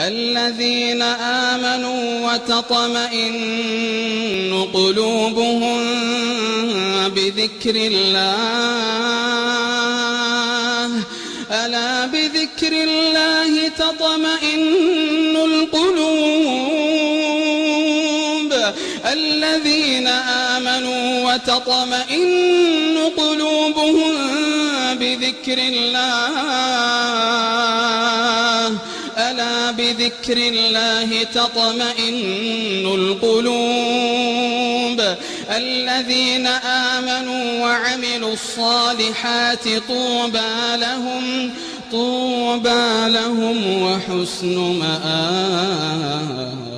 الذين آمنوا وتطمئن قلوبهم بذكر الله ألا بذكر الله تطمئن القلوب الذين آمنوا وتطمئن قلوبهم بذكر الله ألا بذكر الله تطمئن القلوب الذين آمنوا وعملوا الصالحات طوبى لهم وحسن مآب.